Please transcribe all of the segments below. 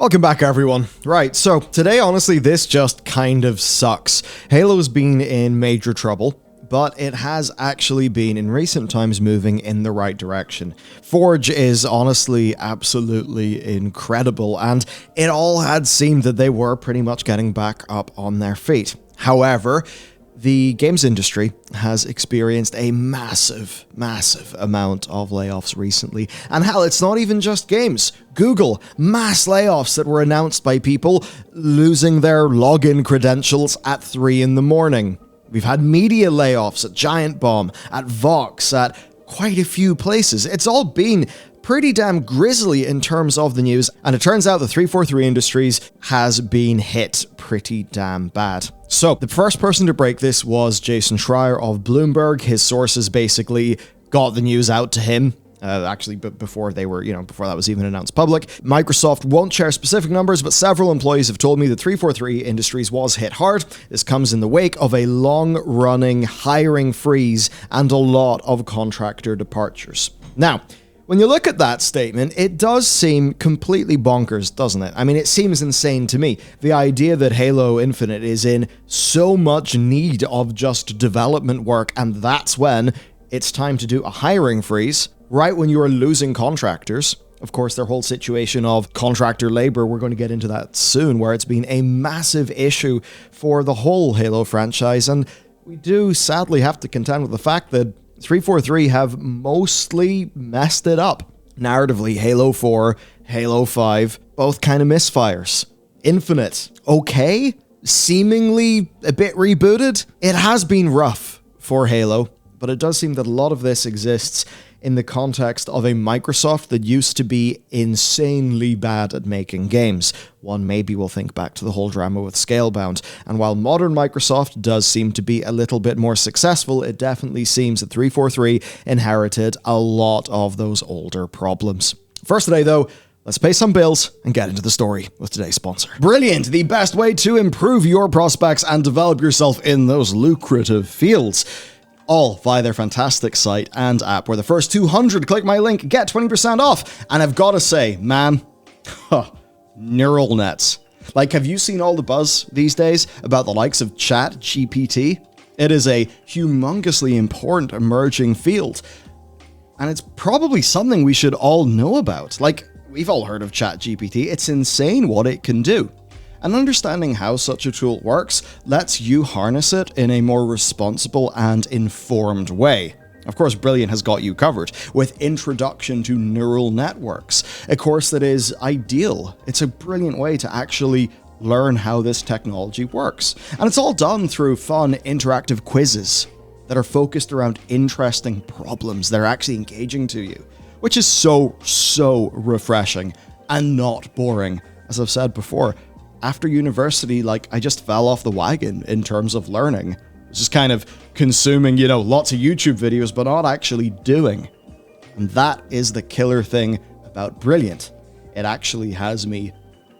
Welcome back, everyone. Right, so today, honestly, this just kind of sucks. Halo's been in major trouble, but it has actually been, in recent times, moving in the right direction. Forge is honestly absolutely incredible, and it all had seemed that they were pretty much getting back up on their feet. However, the games industry has experienced a massive amount of layoffs recently. And hell, it's not even just games. Google, mass layoffs that were announced by people losing their login credentials at 3 in the morning. We've had media layoffs at Giant Bomb, at Vox, at quite a few places. It's all been pretty damn grisly in terms of the news, and it turns out the 343 Industries has been hit pretty damn bad. So, the first person to break this was Jason Schreier of Bloomberg. His sources basically got the news out to him. Before that was even announced public. Microsoft won't share specific numbers, but several employees have told me that 343 Industries was hit hard. This comes in the wake of a long-running hiring freeze and a lot of contractor departures. Now, when you look at that statement, it does seem completely bonkers, doesn't it? I mean, it seems insane to me. The idea that Halo Infinite is in so much need of just development work, and that's when it's time to do a hiring freeze, right when you are losing contractors. Of course, their whole situation of contractor labor, we're going to get into that soon, where it's been a massive issue for the whole Halo franchise, and we do sadly have to contend with the fact that 343 have mostly messed it up. Narratively, Halo 4, Halo 5, both kind of misfires. Infinite, okay? Seemingly a bit rebooted? It has been rough for Halo, but it does seem that a lot of this exists in the context of a Microsoft that used to be insanely bad at making games. One maybe will think back to the whole drama with Scalebound, and while modern Microsoft does seem to be a little bit more successful, it definitely seems that 343 inherited a lot of those older problems. First today, though, let's pay some bills and get into the story with today's sponsor. Brilliant, the best way to improve your prospects and develop yourself in those lucrative fields. All via their fantastic site and app, where the first 200 click my link get 20% off. And I've got to say, man, neural nets. Like, have you seen all the buzz these days about the likes of ChatGPT? It is a humongously important emerging field, and it's probably something we should all know about. Like, we've all heard of ChatGPT. It's insane what it can do. And understanding how such a tool works lets you harness it in a more responsible and informed way. Of course, Brilliant has got you covered with Introduction to Neural Networks, a course that is ideal. It's a brilliant way to actually learn how this technology works. And it's all done through fun, interactive quizzes that are focused around interesting problems that are actually engaging to you, which is so refreshing and not boring. As I've said before, after university, I just fell off the wagon in terms of learning. Just kind of consuming, lots of YouTube videos, but not actually doing. And that is the killer thing about Brilliant. It actually has me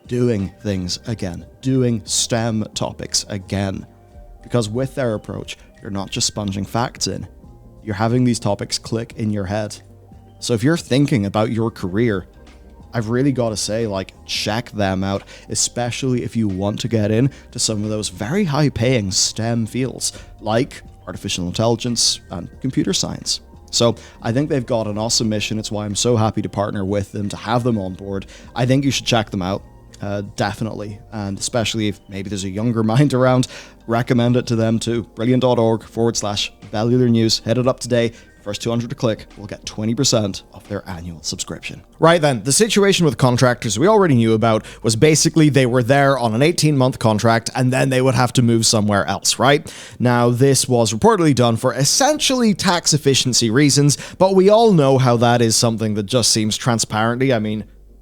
doing things again, doing STEM topics again. Because with their approach, you're not just sponging facts in, you're having these topics click in your head. So if you're thinking about your career, I've really got to say, check them out, especially if you want to get into some of those very high-paying STEM fields, like artificial intelligence and computer science. So I think they've got an awesome mission. It's why I'm so happy to partner with them, to have them on board. I think you should check them out, definitely. And especially if maybe there's a younger mind around, recommend it to them too. Brilliant.org/Bellular News. Head it up today. First 200 to click will get 20% off their annual subscription. Right then, the situation with contractors we already knew about was basically they were there on an 18-month contract and then they would have to move somewhere else, right? Now, this was reportedly done for essentially tax efficiency reasons, but we all know how that is something that just seems transparently,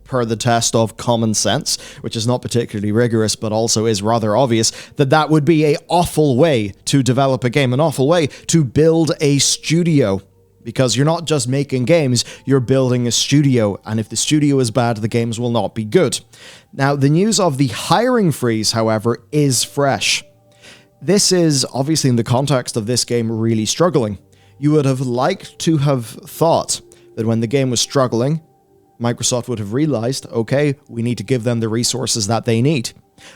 per the test of common sense, which is not particularly rigorous, but also is rather obvious, that would be an awful way to develop a game, an awful way to build a studio. Because you're not just making games, you're building a studio, and if the studio is bad, the games will not be good. Now, the news of the hiring freeze, however, is fresh. This is, obviously in the context of this game really struggling. You would have liked to have thought that when the game was struggling, Microsoft would have realized, okay, we need to give them the resources that they need.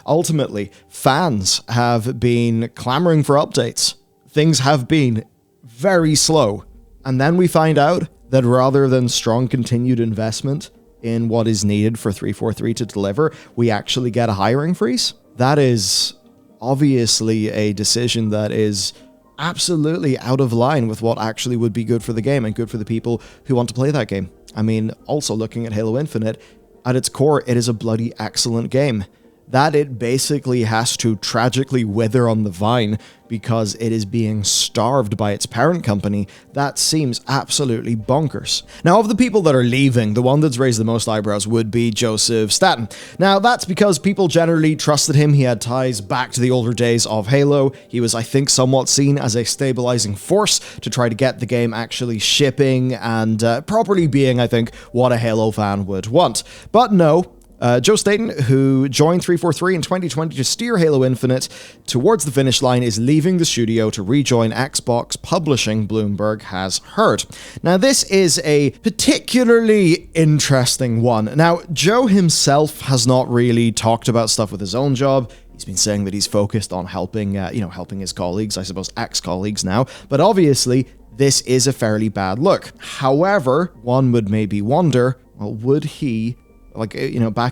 Ultimately, fans have been clamoring for updates. Things have been very slow. And then we find out that rather than strong continued investment in what is needed for 343 to deliver, we actually get a hiring freeze. That is obviously a decision that is absolutely out of line with what actually would be good for the game and good for the people who want to play that game. I mean, also looking at Halo Infinite, at its core, it is a bloody excellent game. That it basically has to tragically wither on the vine because it is being starved by its parent company, that seems absolutely bonkers. Now, of the people that are leaving, the one that's raised the most eyebrows would be Joseph Staten. Now, that's because people generally trusted him. He had ties back to the older days of Halo. He was, I think, somewhat seen as a stabilizing force to try to get the game actually shipping and properly being, I think, what a Halo fan would want. But no, Joe Staten, who joined 343 in 2020 to steer Halo Infinite towards the finish line, is leaving the studio to rejoin Xbox Publishing, Bloomberg has heard. Now, this is a particularly interesting one. Now, Joe himself has not really talked about stuff with his own job. He's been saying that he's focused on helping his colleagues, I suppose ex-colleagues now, but obviously this is a fairly bad look. However, one would maybe wonder, well, would he, back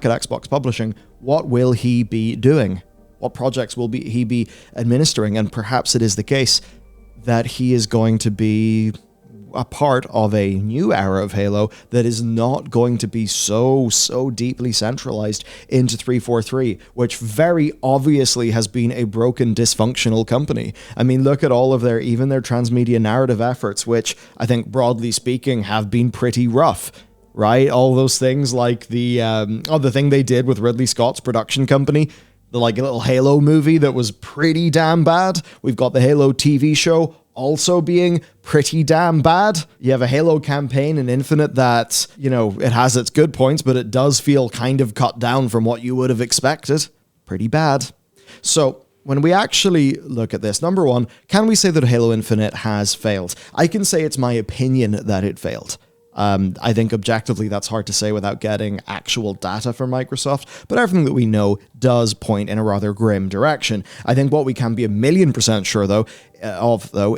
at Xbox Publishing, what will he be doing? What projects will he be administering? And perhaps it is the case that he is going to be a part of a new era of Halo that is not going to be so deeply centralized into 343, which very obviously has been a broken, dysfunctional company. I mean, look at all of their transmedia narrative efforts, which I think, broadly speaking, have been pretty rough. Right? All those things like the thing they did with Ridley Scott's production company, the little Halo movie that was pretty damn bad. We've got the Halo TV show also being pretty damn bad. You have a Halo campaign in Infinite that, it has its good points, but it does feel kind of cut down from what you would have expected. Pretty bad. So when we actually look at this, number one, can we say that Halo Infinite has failed? I can say it's my opinion that it failed. I think objectively that's hard to say without getting actual data from Microsoft, but everything that we know does point in a rather grim direction. I think what we can be 1,000,000% sure though,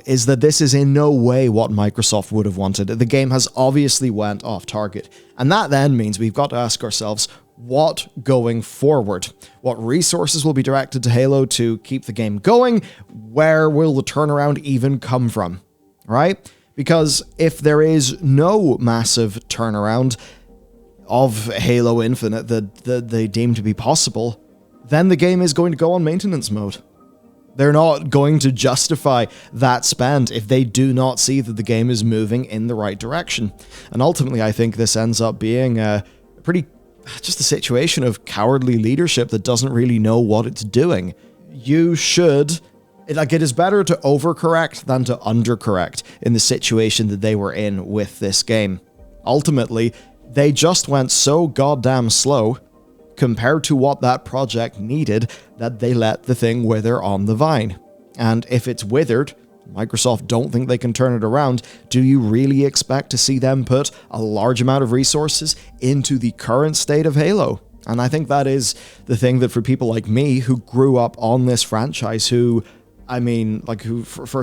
is that this is in no way what Microsoft would have wanted. The game has obviously went off target, and that then means we've got to ask ourselves, what going forward? What resources will be directed to Halo to keep the game going? Where will the turnaround even come from? Right? Because if there is no massive turnaround of Halo Infinite that they deem to be possible, then the game is going to go on maintenance mode. They're not going to justify that spend if they do not see that the game is moving in the right direction. And ultimately, I think this ends up being just a situation of cowardly leadership that doesn't really know what it's doing. It is better to overcorrect than to undercorrect in the situation that they were in with this game. Ultimately, they just went so goddamn slow compared to what that project needed that they let the thing wither on the vine. And if it's withered, Microsoft don't think they can turn it around, do you really expect to see them put a large amount of resources into the current state of Halo? And I think that is the thing that for people like me who grew up on this franchise, for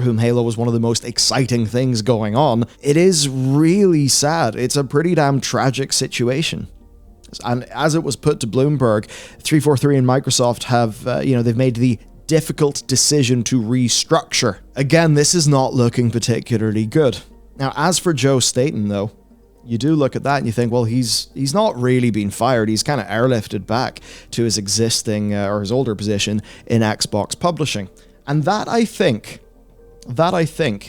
whom Halo was one of the most exciting things going on, it is really sad. It's a pretty damn tragic situation. And as it was put to Bloomberg, 343 and Microsoft have, they've made the difficult decision to restructure. Again, this is not looking particularly good. Now, as for Joe Staten, though, you do look at that and you think, well, he's not really been fired. He's kind of airlifted back to his existing or his older position in Xbox Publishing. And that I think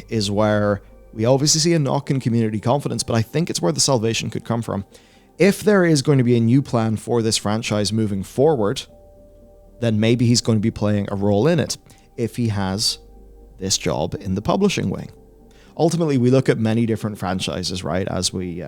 is where we obviously see a knock in community confidence, but I think it's where the salvation could come from. If there is going to be a new plan for this franchise moving forward, then maybe he's going to be playing a role in it if he has this job in the publishing wing. Ultimately, we look at many different franchises, right, as we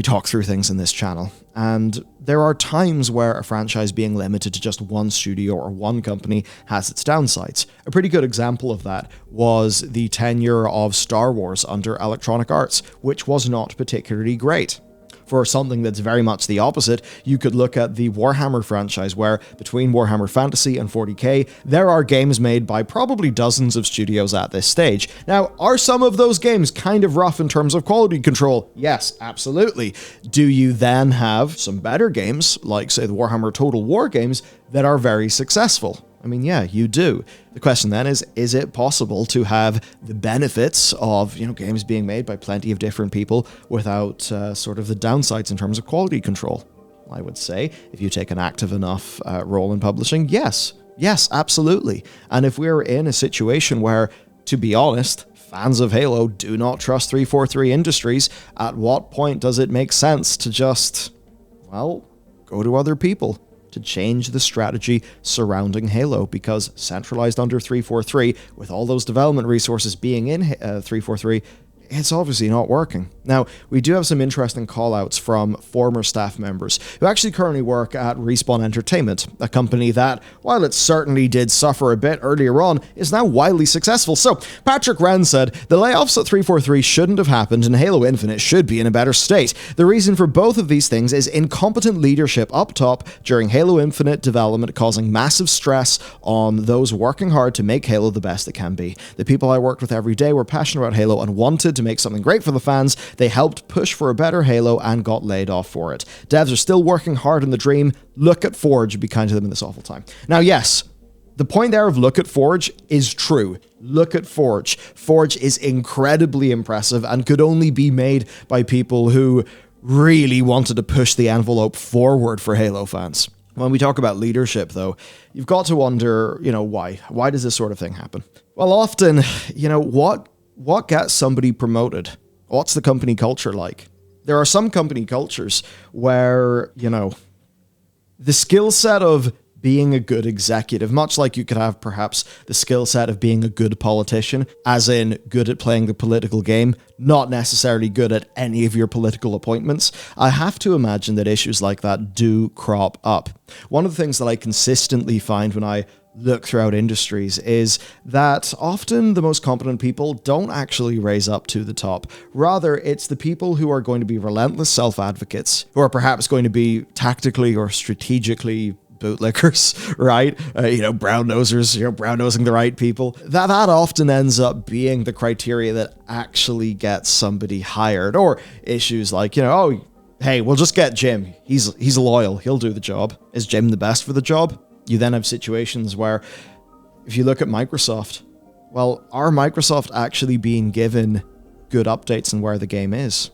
talk through things in this channel. And there are times where a franchise being limited to just one studio or one company has its downsides. A pretty good example of that was the tenure of Star Wars under Electronic Arts, which was not particularly great. for something that's very much the opposite, you could look at the Warhammer franchise, where between Warhammer Fantasy and 40k, there are games made by probably dozens of studios at this stage. Now, are some of those games kind of rough in terms of quality control? Yes, absolutely. Do you then have some better games, like say the Warhammer Total War games, that are very successful? I mean, yeah, you do. The question then is it possible to have the benefits of, games being made by plenty of different people without sort of the downsides in terms of quality control? I would say, if you take an active enough role in publishing, yes. Yes, absolutely. And if we're in a situation where, to be honest, fans of Halo do not trust 343 Industries, at what point does it make sense to just, go to other people to change the strategy surrounding Halo? Because centralized under 343, with all those development resources being in 343, it's obviously not working. Now, we do have some interesting call-outs from former staff members who actually currently work at Respawn Entertainment, a company that, while it certainly did suffer a bit earlier on, is now wildly successful. So, Patrick Wren said, "The layoffs at 343 shouldn't have happened and Halo Infinite should be in a better state. The reason for both of these things is incompetent leadership up top during Halo Infinite development, causing massive stress on those working hard to make Halo the best it can be. The people I worked with every day were passionate about Halo and wanted to make something great for the fans. They helped push for a better Halo and got laid off for it. Devs are still working hard in the dream. Look at Forge, be kind to them in this awful time." Now, yes, the point there of look at Forge is true. Look at Forge. Forge is incredibly impressive and could only be made by people who really wanted to push the envelope forward for Halo fans. When we talk about leadership, though, you've got to wonder, why? Why does this sort of thing happen? Well, often, what gets somebody promoted? What's the company culture like? There are some company cultures where, the skill set of being a good executive, much like you could have perhaps the skill set of being a good politician, as in good at playing the political game, not necessarily good at any of your political appointments. I have to imagine that issues like that do crop up. One of the things that I consistently find when I look throughout industries is that often the most competent people don't actually raise up to the top. Rather, it's the people who are going to be relentless self-advocates, who are perhaps going to be tactically or strategically bootlickers, right? Brown-nosers, brown-nosing the right people. That often ends up being the criteria that actually gets somebody hired. Or issues like, hey, we'll just get Jim. He's loyal. He'll do the job. Is Jim the best for the job? You then have situations where, if you look at Microsoft, are Microsoft actually being given good updates on where the game is?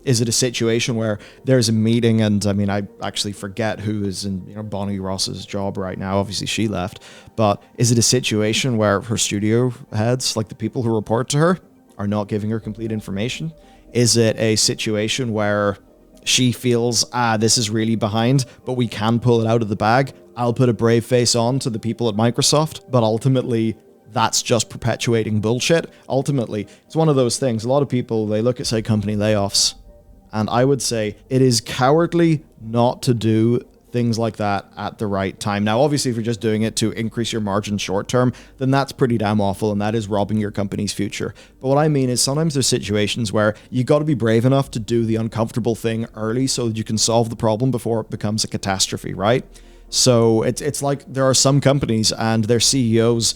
Is it a situation where there's a meeting and, I actually forget who is in, Bonnie Ross's job right now. Obviously she left. But is it a situation where her studio heads, like the people who report to her, are not giving her complete information? Is it a situation where she feels, this is really behind, but we can pull it out of the bag? I'll put a brave face on to the people at Microsoft, but ultimately that's just perpetuating bullshit. Ultimately, it's one of those things. A lot of people, they look at, say, company layoffs, and I would say it is cowardly not to do things like that at the right time. Now, obviously, if you're just doing it to increase your margin short term, then that's pretty damn awful, and that is robbing your company's future. But what I mean is sometimes there's situations where you got to be brave enough to do the uncomfortable thing early so that you can solve the problem before it becomes a catastrophe, right? So it's like there are some companies and their CEOs,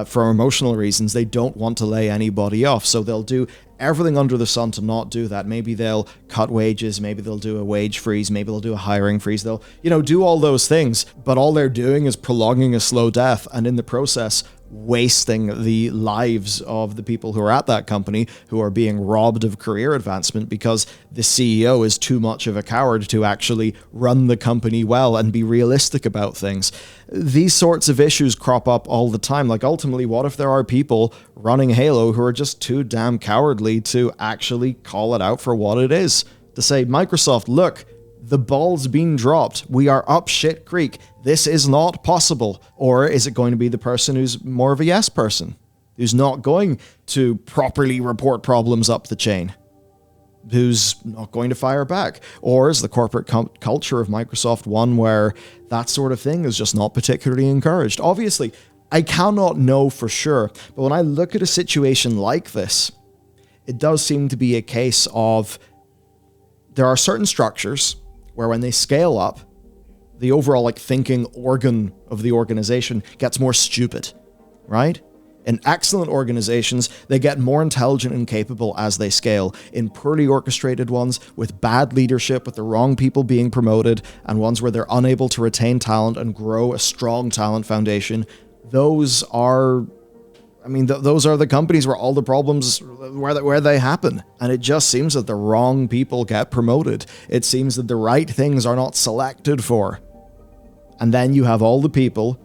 for emotional reasons, they don't want to lay anybody off. So they'll do everything under the sun to not do that. Maybe they'll cut wages, maybe they'll do a wage freeze, maybe they'll do a hiring freeze. They'll, do all those things, but all they're doing is prolonging a slow death, and in the process, wasting the lives of the people who are at that company, who are being robbed of career advancement because the CEO is too much of a coward to actually run the company well and be realistic about things. These sorts of issues crop up all the time. Like, ultimately, what if there are people running Halo who are just too damn cowardly to actually call it out for what it is? To say, Microsoft, look, the ball's been dropped. We are up shit creek. This is not possible. Or is it going to be the person who's more of a yes person, who's not going to properly report problems up the chain, who's not going to fire back? Or is the corporate culture of Microsoft one where that sort of thing is just not particularly encouraged? Obviously, I cannot know for sure, but when I look at a situation like this, it does seem to be a case of there are certain structures where when they scale up, the overall thinking organ of the organization gets more stupid, right? In excellent organizations, they get more intelligent and capable as they scale. In poorly orchestrated ones, with bad leadership, with the wrong people being promoted, and ones where they're unable to retain talent and grow a strong talent foundation, those are the companies where all the problems, where they happen. And it just seems that the wrong people get promoted. It seems that the right things are not selected for. And then you have all the people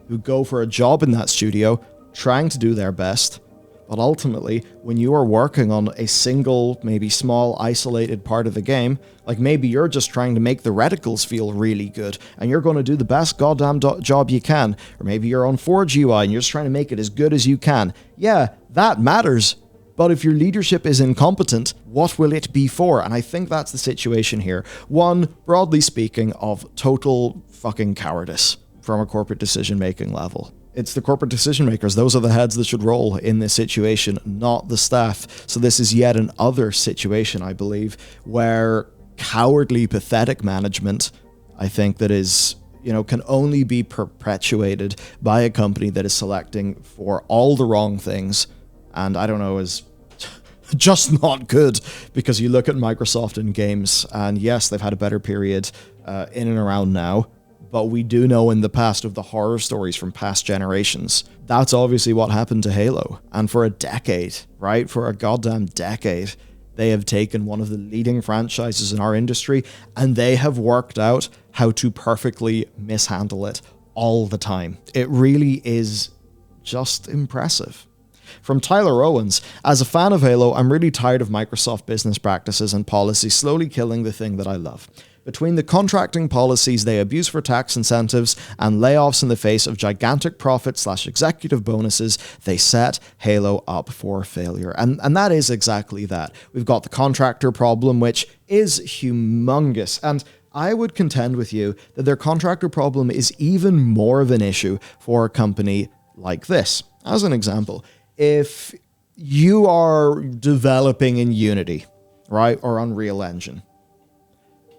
who go for a job in that studio, trying to do their best, but ultimately, when you are working on a single, maybe small, isolated part of the game, maybe you're just trying to make the reticles feel really good, and you're going to do the best goddamn job you can, or maybe you're on Forge UI and you're just trying to make it as good as you can. Yeah, that matters, but if your leadership is incompetent, what will it be for? And I think that's the situation here. One, broadly speaking, of total fucking cowardice from a corporate decision-making level. It's the corporate decision makers. Those are the heads that should roll in this situation, not the staff. So this is yet another situation, I believe, where cowardly, pathetic management, I think that is, can only be perpetuated by a company that is selecting for all the wrong things. And I don't know, is just not good, because you look at Microsoft in games, and yes, they've had a better period in and around now. But we do know in the past of the horror stories from past generations. That's obviously what happened to Halo. And for a decade, right? For a goddamn decade, they have taken one of the leading franchises in our industry and they have worked out how to perfectly mishandle it all the time. It really is just impressive. From Tyler Owens, as a fan of Halo, I'm really tired of Microsoft business practices and policies slowly killing the thing that I love. Between the contracting policies they abuse for tax incentives and layoffs in the face of gigantic profit/executive bonuses, they set Halo up for failure. And that is exactly that. We've got the contractor problem, which is humongous. And I would contend with you that their contractor problem is even more of an issue for a company like this. As an example, if you are developing in Unity, right, or Unreal Engine,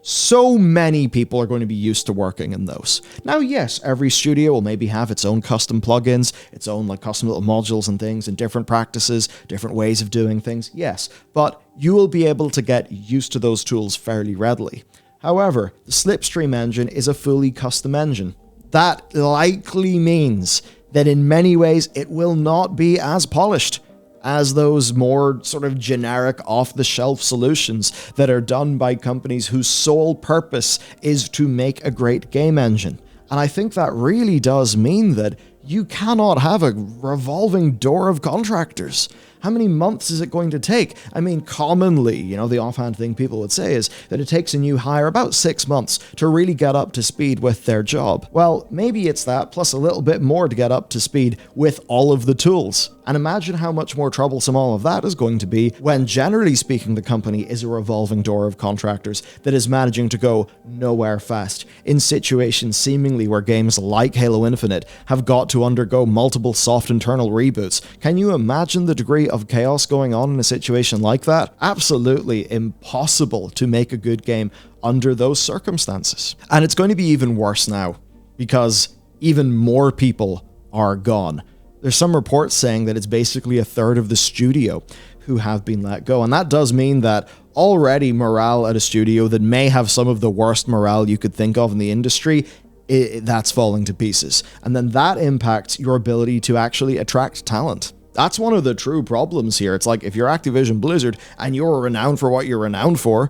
so many people are going to be used to working in those. Now, yes, every studio will maybe have its own custom plugins, its own custom little modules and things, and different practices, different ways of doing things, yes. But you will be able to get used to those tools fairly readily. However, the Slipstream engine is a fully custom engine. That likely means that in many ways it will not be as polished as those more sort of generic off-the-shelf solutions that are done by companies whose sole purpose is to make a great game engine. And I think that really does mean that you cannot have a revolving door of contractors. How many months is it going to take? I mean, commonly, the offhand thing people would say is that it takes a new hire about 6 months to really get up to speed with their job. Well, maybe it's that plus a little bit more to get up to speed with all of the tools. And imagine how much more troublesome all of that is going to be when, generally speaking, the company is a revolving door of contractors that is managing to go nowhere fast in situations seemingly where games like Halo Infinite have got to undergo multiple soft internal reboots. Can you imagine the degree of chaos going on in a situation like that? Absolutely impossible to make a good game under those circumstances. And it's going to be even worse now because even more people are gone. There's some reports saying that it's basically a third of the studio who have been let go. And that does mean that already morale at a studio that may have some of the worst morale you could think of in the industry, that's falling to pieces. And then that impacts your ability to actually attract talent. That's one of the true problems here. It's like if you're Activision Blizzard and you're renowned for what you're renowned for,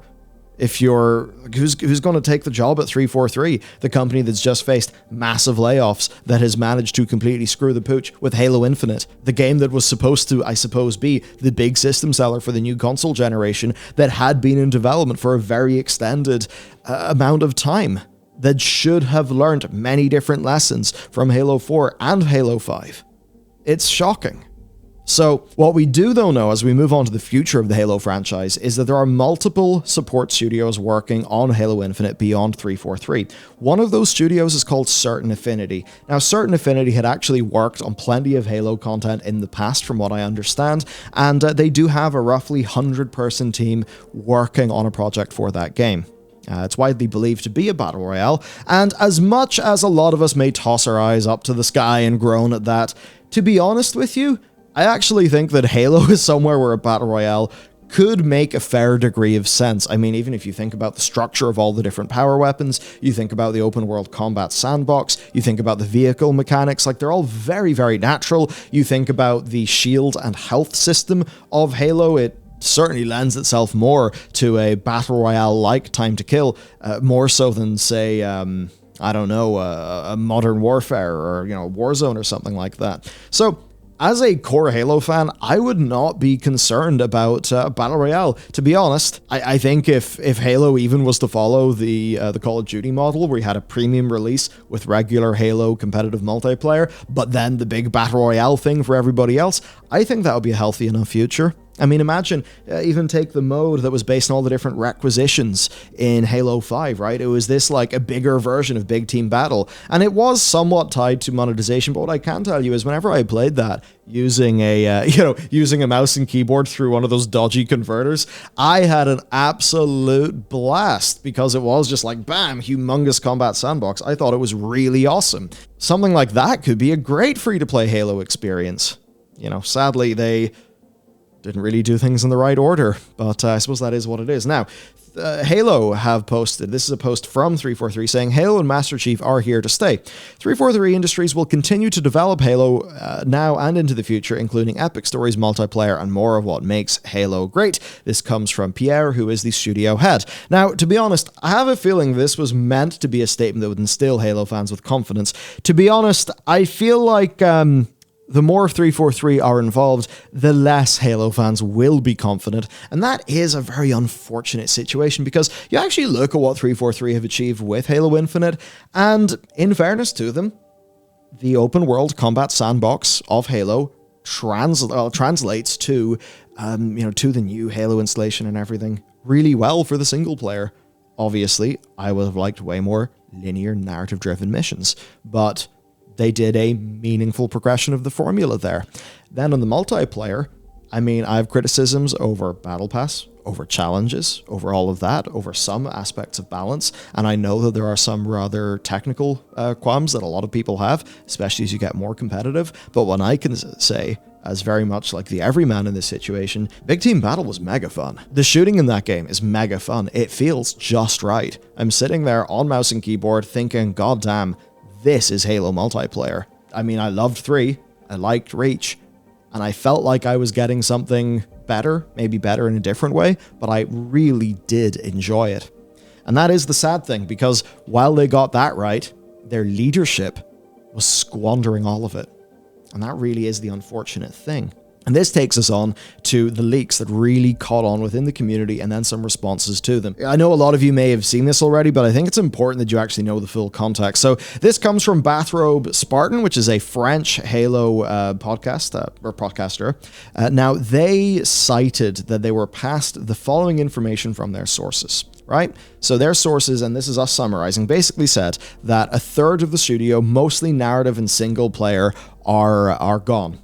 if you're who's going to take the job at 343, the company that's just faced massive layoffs, that has managed to completely screw the pooch with Halo Infinite, the game that was supposed to, I suppose, be the big system seller for the new console generation, that had been in development for a very extended amount of time, that should have learned many different lessons from Halo 4 and Halo 5. It's shocking. So what we do though know as we move on to the future of the Halo franchise is that there are multiple support studios working on Halo Infinite beyond 343. One of those studios is called Certain Affinity. Now Certain Affinity had actually worked on plenty of Halo content in the past from what I understand, and they do have a roughly 100-person team working on a project for that game. It's widely believed to be a battle royale, and as much as a lot of us may toss our eyes up to the sky and groan at that, to be honest with you, I actually think that Halo is somewhere where a battle royale could make a fair degree of sense. I mean, even if you think about the structure of all the different power weapons, you think about the open world combat sandbox, you think about the vehicle mechanics, like they're all very, very natural. You think about the shield and health system of Halo, it certainly lends itself more to a battle royale-like time to kill, more so than, say, I don't know, a Modern Warfare or, Warzone or something like that. So, as a core Halo fan, I would not be concerned about Battle Royale. To be honest, I think if Halo even was to follow the Call of Duty model, where you had a premium release with regular Halo competitive multiplayer, but then the big Battle Royale thing for everybody else, I think that would be a healthy enough future. I mean, imagine, even take the mode that was based on all the different requisitions in Halo 5, right? It was this, like, a bigger version of Big Team Battle, and it was somewhat tied to monetization, but what I can tell you is whenever I played that using a, using a mouse and keyboard through one of those dodgy converters, I had an absolute blast, because it was just like, bam, humongous combat sandbox. I thought it was really awesome. Something like that could be a great free-to-play Halo experience. Sadly, they didn't really do things in the right order, but I suppose that is what it is. Now, Halo have posted, this is a post from 343 saying, Halo and Master Chief are here to stay. 343 Industries will continue to develop Halo now and into the future, including epic stories, multiplayer, and more of what makes Halo great. This comes from Pierre, who is the studio head. Now, to be honest, I have a feeling this was meant to be a statement that would instill Halo fans with confidence. To be honest, I feel like the more 343 are involved, the less Halo fans will be confident, and that is a very unfortunate situation, because you actually look at what 343 have achieved with Halo Infinite, and in fairness to them, the open world combat sandbox of Halo translates to, to the new Halo installation and everything really well for the single player. Obviously, I would have liked way more linear narrative-driven missions, but they did a meaningful progression of the formula there. Then on the multiplayer, I mean, I have criticisms over Battle Pass, over challenges, over all of that, over some aspects of balance, and I know that there are some rather technical qualms that a lot of people have, especially as you get more competitive, but what I can say, as very much like the everyman in this situation, Big Team Battle was mega fun. The shooting in that game is mega fun. It feels just right. I'm sitting there on mouse and keyboard thinking, God damn, this is Halo multiplayer. I mean, I loved 3, I liked Reach, and I felt like I was getting something better, maybe better in a different way, but I really did enjoy it. And that is the sad thing, because while they got that right, their leadership was squandering all of it. And that really is the unfortunate thing. And this takes us on to the leaks that really caught on within the community and then some responses to them. I know a lot of you may have seen this already, but I think it's important that you actually know the full context. So this comes from Bathrobe Spartan, which is a French Halo podcaster. Now, they cited that they were passed the following information from their sources. Right? So their sources, and this is us summarizing, basically said that a third of the studio, mostly narrative and single player, are gone.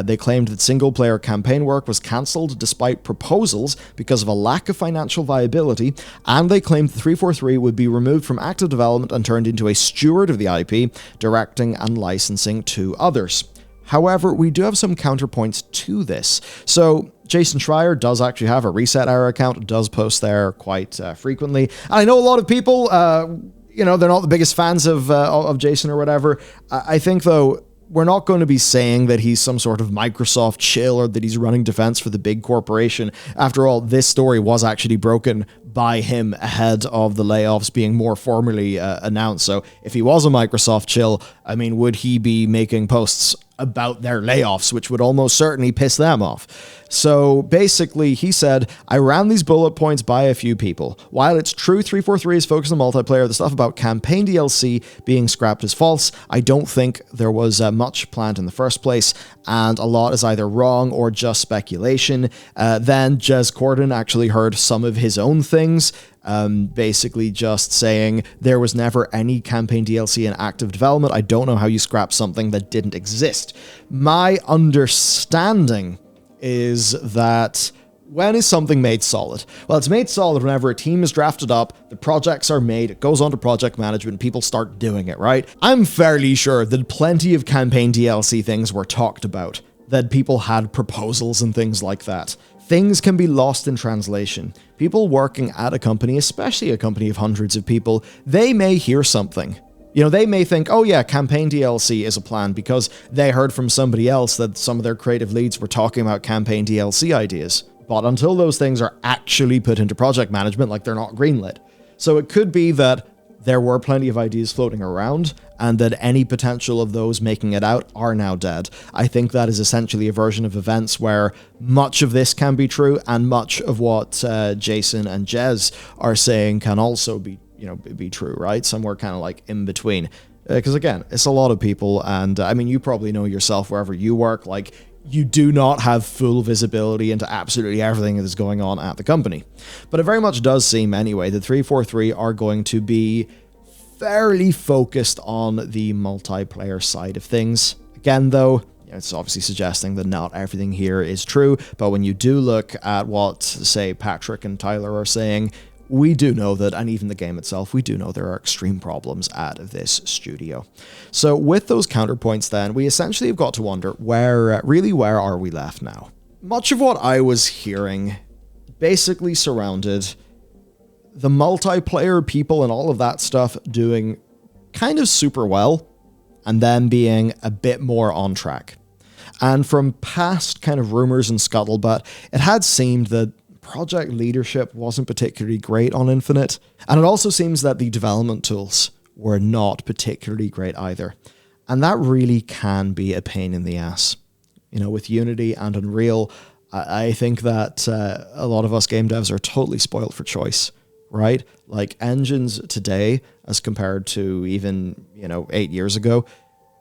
They claimed that single-player campaign work was cancelled despite proposals because of a lack of financial viability, and they claimed 343 would be removed from active development and turned into a steward of the IP, directing and licensing to others. However, we do have some counterpoints to this. So Jason Schreier does actually have a Reset Era account, does post there quite frequently. And I know a lot of people, they're not the biggest fans of Jason or whatever. I think, though, we're not going to be saying that he's some sort of Microsoft shill or that he's running defense for the big corporation. After all, this story was actually broken by him ahead of the layoffs being more formally announced. So if he was a Microsoft shill, I mean, would he be making posts about their layoffs, which would almost certainly piss them off. So basically, he said, I ran these bullet points by a few people. While it's true 343 is focused on multiplayer, the stuff about campaign DLC being scrapped is false. I don't think there was much planned in the first place, and a lot is either wrong or just speculation. Then Jez Corden actually heard some of his own things, basically just saying there was never any campaign DLC in active development. I don't know how you scrap something that didn't exist. My understanding is that when is something made solid? Well, it's made solid whenever a team is drafted up, the projects are made, it goes on to project management, people start doing it, right? I'm fairly sure that plenty of campaign DLC things were talked about, that people had proposals and things like that. Things can be lost in translation. People working at a company, especially a company of hundreds of people, they may hear something. You know, they may think, oh yeah, campaign DLC is a plan because they heard from somebody else that some of their creative leads were talking about campaign DLC ideas. But until those things are actually put into project management, like they're not greenlit. So it could be that there were plenty of ideas floating around, and that any potential of those making it out are now dead. I think that is essentially a version of events where much of this can be true, and much of what Jason and Jez are saying can also be true, right? Somewhere kind of like in between. Because again, it's a lot of people, and I mean, you probably know yourself wherever you work, like, you do not have full visibility into absolutely everything that is going on at the company. But it very much does seem, anyway, that 343 are going to be fairly focused on the multiplayer side of things. Again, though, it's obviously suggesting that not everything here is true, but when you do look at what, say, Patrick and Tyler are saying, we do know that, and even the game itself, we do know there are extreme problems at this studio. So with those counterpoints then, we essentially have got to wonder, where are we left now? Much of what I was hearing basically surrounded the multiplayer people and all of that stuff doing kind of super well, and then being a bit more on track. And from past kind of rumors and scuttlebutt, it had seemed that project leadership wasn't particularly great on Infinite, and it also seems that the development tools were not particularly great either. And that really can be a pain in the ass. You know, with Unity and Unreal, I think that a lot of us game devs are totally spoiled for choice, right? Like, engines today, as compared to even, 8 years ago,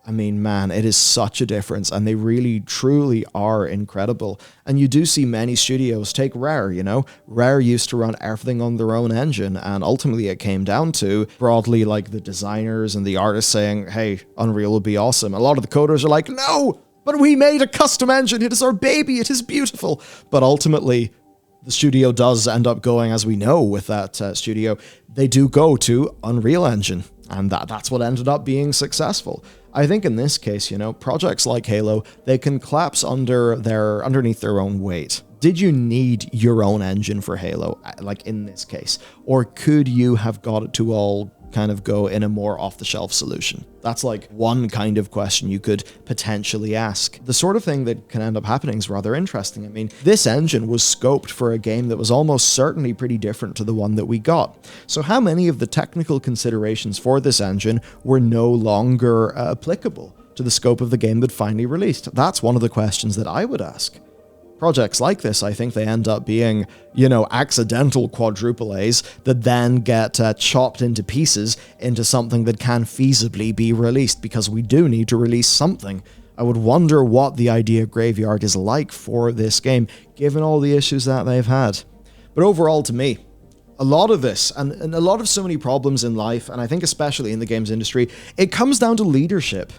I mean, man, it is such a difference, and they really, truly are incredible. And you do see many studios take Rare, Rare used to run everything on their own engine, and ultimately it came down to, broadly, like, the designers and the artists saying, hey, Unreal would be awesome. A lot of the coders are like, no, but we made a custom engine, it is our baby, it is beautiful. But ultimately, the studio does end up going, as we know with that studio, they do go to Unreal Engine, and that's what ended up being successful. I think in this case, projects like Halo, they can collapse underneath their own weight. Did you need your own engine for Halo, like in this case? Or could you have got it to all kind of go in a more off-the-shelf solution? That's like one kind of question you could potentially ask. The sort of thing that can end up happening is rather interesting. I mean, this engine was scoped for a game that was almost certainly pretty different to the one that we got. So how many of the technical considerations for this engine were no longer applicable to the scope of the game that finally released? That's one of the questions that I would ask. Projects like this, I think they end up being, accidental quadruple A's that then get chopped into pieces into something that can feasibly be released, because we do need to release something. I would wonder what the idea graveyard is like for this game, given all the issues that they've had. But overall, to me, a lot of this, and a lot of so many problems in life, and I think especially in the games industry, it comes down to leadership,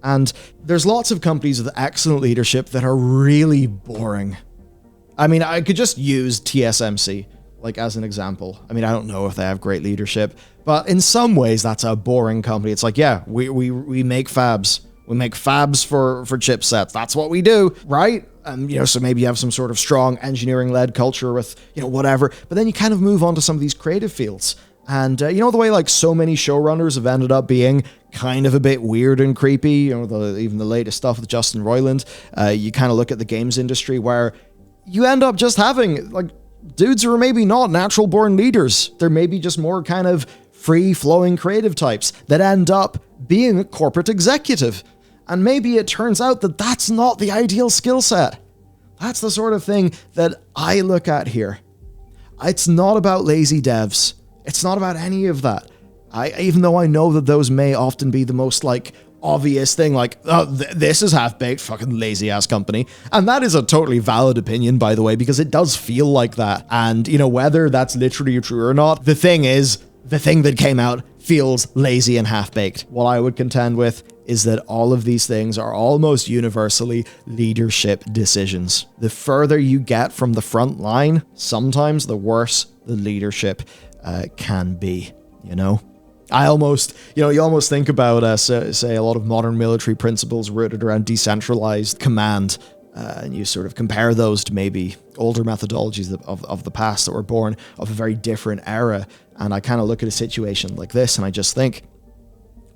And there's lots of companies with excellent leadership that are really boring. I mean, I could just use TSMC, as an example. I mean, I don't know if they have great leadership, but in some ways that's a boring company. It's like, yeah, we make fabs. We make fabs for chipsets. That's what we do, right? And, so maybe you have some sort of strong engineering-led culture with, whatever. But then you kind of move on to some of these creative fields. And, the way, so many showrunners have ended up being kind of a bit weird and creepy, even the latest stuff with Justin Roiland, you kind of look at the games industry where you end up just having, dudes who are maybe not natural-born leaders. They're maybe just more kind of free-flowing creative types that end up being a corporate executive. And maybe it turns out that that's not the ideal skill set. That's the sort of thing that I look at here. It's not about lazy devs. It's not about any of that. Even though I know that those may often be the most like obvious thing, like, oh, this is half-baked, fucking lazy-ass company. And that is a totally valid opinion, by the way, because it does feel like that. And, you know, whether that's literally true or not, the thing is, the thing that came out feels lazy and half-baked. What I would contend with is that all of these things are almost universally leadership decisions. The further you get from the front line, sometimes the worse the leadership can be, you know? You almost think about, say, a lot of modern military principles rooted around decentralized command, and you sort of compare those to maybe older methodologies of the past that were born of a very different era. And I kind of look at a situation like this and I just think,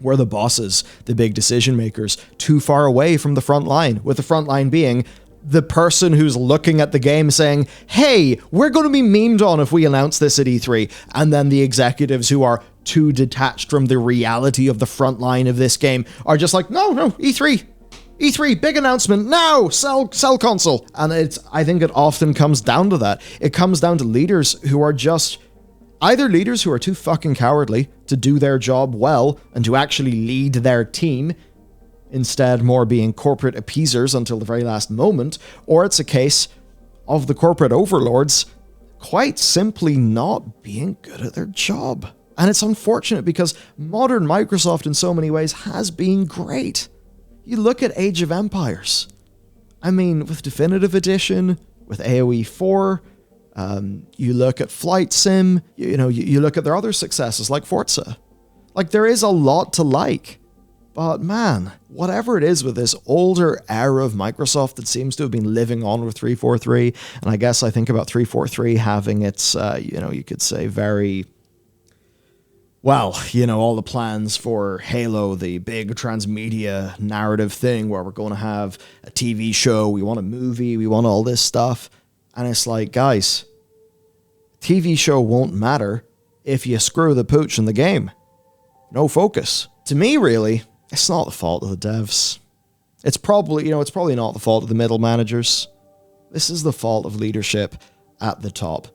we're the bosses, the big decision makers, too far away from the front line, with the front line being the person who's looking at the game saying, hey, we're going to be memed on if we announce this at E3. And then the executives who are too detached from the reality of the front line of this game are just like, no, E3, big announcement, now, sell console. And I think it often comes down to that. It comes down to leaders who are just either leaders who are too fucking cowardly to do their job well and to actually lead their team, instead more being corporate appeasers until the very last moment, or it's a case of the corporate overlords quite simply not being good at their job. And it's unfortunate because modern Microsoft in so many ways has been great. You look at Age of Empires. I mean, with Definitive Edition, with AoE 4, you look at Flight Sim, you look at their other successes like Forza. Like, there is a lot to like. But man, whatever it is with this older era of Microsoft that seems to have been living on with 343, and I guess I think about 343 having its, you could say very... well, all the plans for Halo, the big transmedia narrative thing where we're going to have a TV show, we want a movie, we want all this stuff. And it's like, guys, TV show won't matter if you screw the pooch in the game. No focus. To me, really, it's not the fault of the devs. It's probably not the fault of the middle managers. This is the fault of leadership at the top.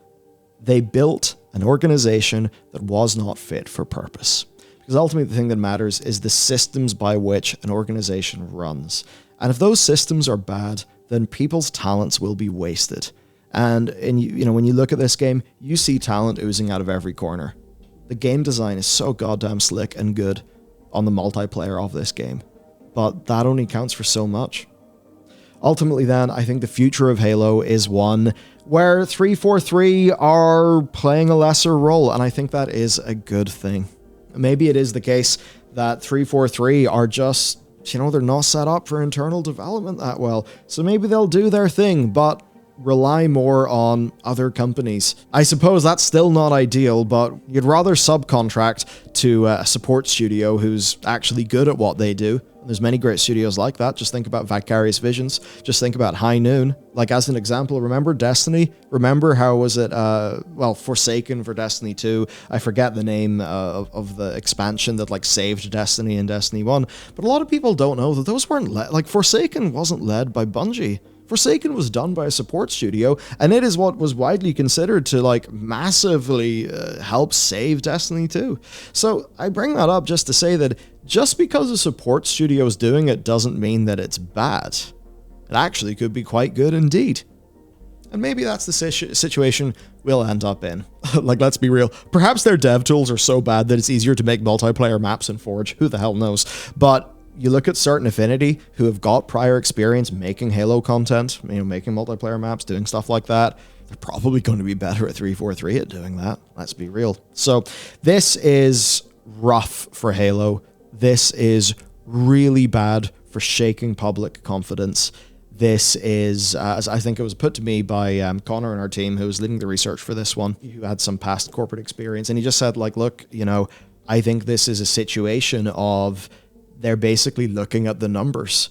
They built an organization that was not fit for purpose. Because ultimately the thing that matters is the systems by which an organization runs. And if those systems are bad, then people's talents will be wasted. And when you look at this game, you see talent oozing out of every corner. The game design is so goddamn slick and good on the multiplayer of this game. But that only counts for so much. Ultimately then, I think the future of Halo is one where 343 are playing a lesser role, and I think that is a good thing. Maybe it is the case that 343 are just, they're not set up for internal development that well, so maybe they'll do their thing, but rely more on other companies. I suppose that's still not ideal, but you'd rather subcontract to a support studio who's actually good at what they do. There's many great studios like that. Just think about Vicarious Visions. Just think about High Noon. Like, as an example, remember Destiny? Remember how was it, Forsaken for Destiny 2? I forget the name of the expansion that, saved Destiny in Destiny 1. But a lot of people don't know that those weren't Forsaken wasn't led by Bungie. Forsaken was done by a support studio, and it is what was widely considered to, massively help save Destiny 2. So I bring that up just to say that just because a support studio is doing it doesn't mean that it's bad. It actually could be quite good indeed. And maybe that's the situation we'll end up in. Let's be real. Perhaps their dev tools are so bad that it's easier to make multiplayer maps in Forge. Who the hell knows? But you look at Certain Affinity, who have got prior experience making Halo content, making multiplayer maps, doing stuff like that. They're probably going to be better at 343 at doing that. Let's be real. So this is rough for Halo. This is really bad for shaking public confidence. This is, as I think it was put to me by Connor and our team, who was leading the research for this one, who had some past corporate experience, and he just said, look, I think this is a situation of they're basically looking at the numbers.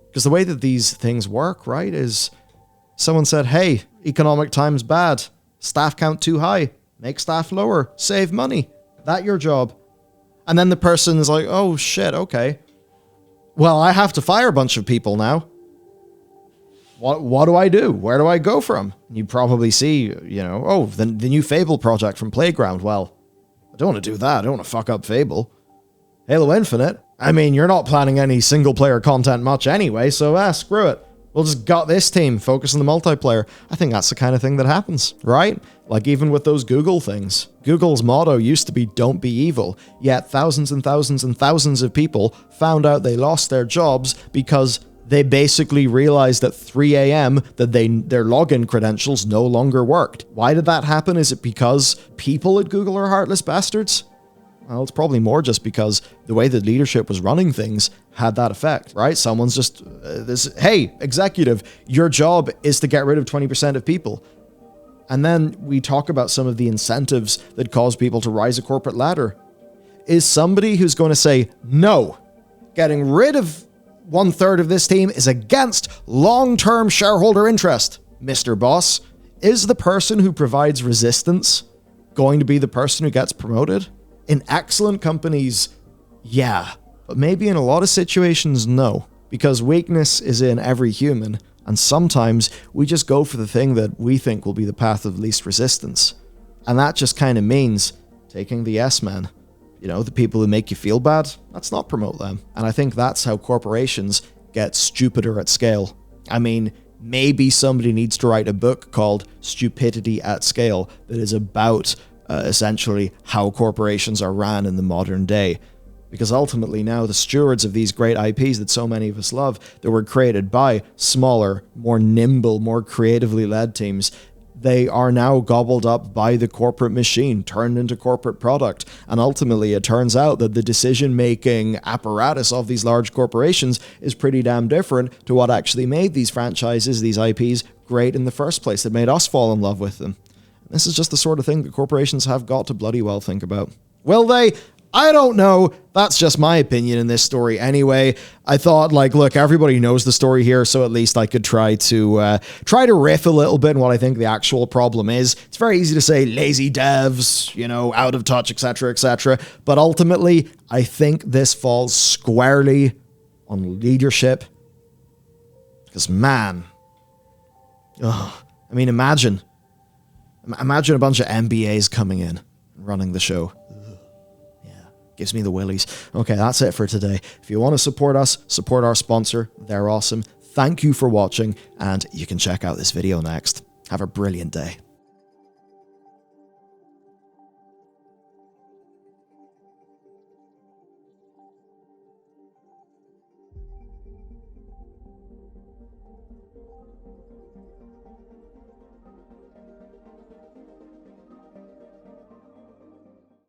Because the way that these things work, right, is someone said, hey, economic times bad, staff count too high, make staff lower, save money. That your job. And then the person is like, oh shit, okay. Well, I have to fire a bunch of people now. What do I do? Where do I go from? You probably see, oh, the new Fable project from Playground. Well, I don't want to do that. I don't want to fuck up Fable. Halo Infinite. I mean, you're not planning any single-player content much anyway, so screw it. We'll just gut this team, focus on the multiplayer. I think that's the kind of thing that happens, right? Like even with those Google things. Google's motto used to be "Don't be evil," yet thousands and thousands and thousands of people found out they lost their jobs because they basically realized at 3 a.m. that their login credentials no longer worked. Why did that happen? Is it because people at Google are heartless bastards? Well, it's probably more just because the way the leadership was running things had that effect, right? Someone's just, hey, executive, your job is to get rid of 20% of people. And then we talk about some of the incentives that cause people to rise a corporate ladder. Is somebody who's going to say, no, getting rid of 1/3 of this team is against long-term shareholder interest, Mr. Boss. Is the person who provides resistance going to be the person who gets promoted? In excellent companies, yeah. But maybe in a lot of situations, no. Because weakness is in every human, and sometimes we just go for the thing that we think will be the path of least resistance. And that just kind of means taking the yes-men. The people who make you feel bad, let's not promote them. And I think that's how corporations get stupider at scale. I mean, maybe somebody needs to write a book called Stupidity at Scale that is about essentially how corporations are ran in the modern day. Because ultimately now the stewards of these great IPs that so many of us love, that were created by smaller, more nimble, more creatively led teams, they are now gobbled up by the corporate machine, turned into corporate product. And ultimately, it turns out that the decision-making apparatus of these large corporations is pretty damn different to what actually made these franchises, these IPs, great in the first place, that made us fall in love with them. This is just the sort of thing that corporations have got to bloody well think about. Will they? I don't know. That's just my opinion in this story anyway. I thought, look, everybody knows the story here, so at least I could try to riff a little bit on what I think the actual problem is. It's very easy to say lazy devs, out of touch, etc., etc. But ultimately, I think this falls squarely on leadership. Because, man, imagine a bunch of MBAs coming in and running the show. Gives me the willies. Okay, that's it for today. If you want to support us, support our sponsor. They're awesome. Thank you for watching, and you can check out this video next. Have a brilliant day.